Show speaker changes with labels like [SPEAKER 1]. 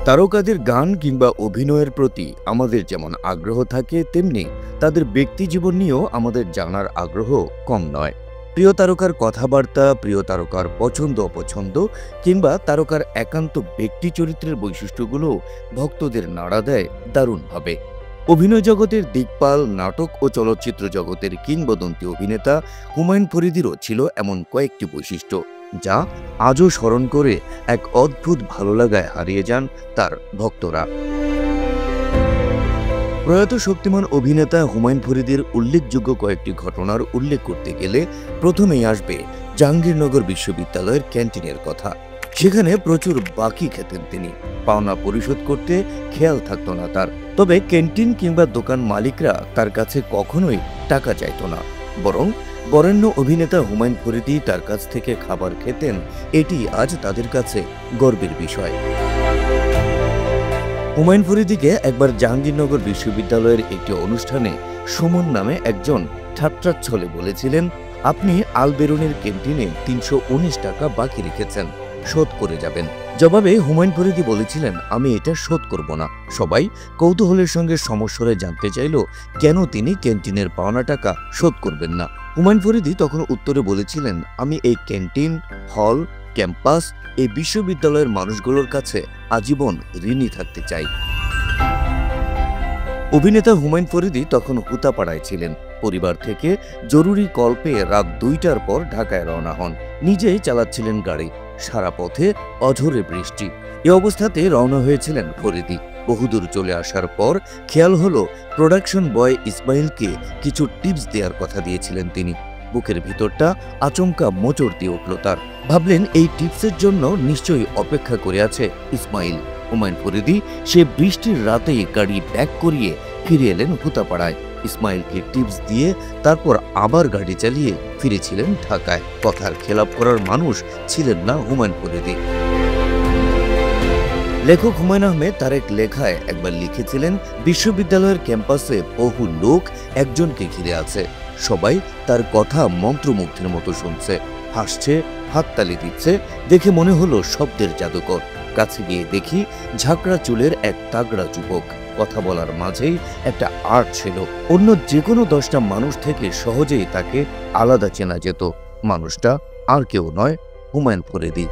[SPEAKER 1] তারকাদের গান কিংবা অভিনয়ের প্রতি আমাদের যেমন আগ্রহ থাকে, তেমনি তাদের ব্যক্তিজীবন নিয়েও আমাদের জানার আগ্রহ কম নয়। প্রিয় তারকার কথাবার্তা, প্রিয় তারকার পছন্দ অপছন্দ কিংবা তারকার একান্ত ব্যক্তি চরিত্রের বৈশিষ্ট্যগুলো ভক্তদের নাড়া দেয় দারুণভাবে। অভিনয় জগতের দিকপাল, নাটক ও চলচ্চিত্র জগতের কিংবদন্তি অভিনেতা হুমায়ুন ফরিদিরও ছিল এমন কয়েকটি বৈশিষ্ট্য, যা আজও স্মরণ করে এক অদ্ভুত ভালো লাগায় হারিয়ে যান তার ভক্তরা। প্রয়াত শক্তিমান অভিনেতা হুমায়ুন ফরিদির উল্লেখযোগ্য কয়েকটি ঘটনার উল্লেখ করতে গেলে প্রথমেই আসবে জাহাঙ্গীরনগর বিশ্ববিদ্যালয়ের ক্যান্টিনের কথা। সেখানে প্রচুর বাকি খেতেন তিনি, পাওনা পরিশোধ করতে খেয়াল থাকতো না তার। তবে ক্যান্টিন কিংবা দোকান মালিকরা তার কাছে কখনোই টাকা চাইতো না, বরং বরেণ্য অভিনেতা হুমায়ুন ফরিদি তার কাছ থেকে খাবার খেতেন। এটি আজ তাদের কাছে গর্বের বিষয়। হুমায়ুন ফরিদিকে একবার জাহাঙ্গীরনগর বিশ্ববিদ্যালয়ের একটি অনুষ্ঠানে সুমন নামে একজন ঠাট্টাচ্ছলে বলেছিলেন, আপনি আলবেরুনের ক্যান্টিনে ৩১৯ টাকা বাকি রেখেছেন, শোধ করে যাবেন। জবাবে হুমায়ুন ফরিদি বলেছিলেন, আমি এটা শোধ করব না। সবাই কৌতূহলের সঙ্গে সমস্বরে জানতে চাইল কেন তিনি ক্যান্টিনের পাওনা টাকা শোধ করবেন না। হুমায়ুন ফরিদি তখন উত্তরে বলেছিলেন, আমি এই ক্যান্টিন, হল, ক্যাম্পাস, এই বিশ্ববিদ্যালয়ের মানুষগুলোর কাছে আজীবন ঋণী থাকতে চাই। অভিনেতা হুমায়ুন ফরিদি তখন হুতাপাড়ায় ছিলেন। পরিবার থেকে জরুরি কল পেয়ে রাত ২টার পর ঢাকায় রওনা হন। নিজেই চালাচ্ছিলেন গাড়ি। সারা পথে অঝোরে বৃষ্টি। এ অবস্থাতে রওনা হয়েছিলেন ফরিদি। বহুদূর চলে আসার পর খেয়াল হলো প্রোডাকশন বয় ইসমাইলকে কিছু টিপস দেওয়ার কথা দিয়েছিলেন তিনি। বুকের ভিতরটা আচমকা মোচড় দিয়ে উঠল তার। ভাবলেন এই টিপসের জন্য নিশ্চয়ই অপেক্ষা করে আছে ইসমাইল। হুমায়ুন ফরিদি সে বৃষ্টির রাতেই গাড়ি ব্যাক করিয়ে ফিরে এলেন হুতাপাড়ায়। ইসমাইলকে টিপস দিয়ে তারপর আবার গাড়ি চালিয়ে ফিরেছিলেন ঢাকায়। কথার খেলাপ করার মানুষ ছিলেন না হুমায়ুন ফরিদি। লেখক হুমায়ুন আহমেদ তার এক লেখায় একবার লিখেছিলেন, বিশ্ববিদ্যালয়ের ক্যাম্পাসে বহু লোক একজনকে ঘিরে আছে। সবাই তার কথা মন্ত্রমুগ্ধের মতো শুনছে, হাসছে, হাততালি দিচ্ছে। দেখে মনে হলো শব্দের জাদুকর। কাছে গিয়ে দেখি ঝাঁকড়া চুলের এক তাগড়া যুবক। কথা বলার মাঝেই একটা আর্ট ছিল। অন্য যে কোনো 10টা মানুষ থেকে সহজেই তাকে আলাদা চেনা যেত। মানুষটা আর কেউ নয়, হুমায়ুন ফরিদি।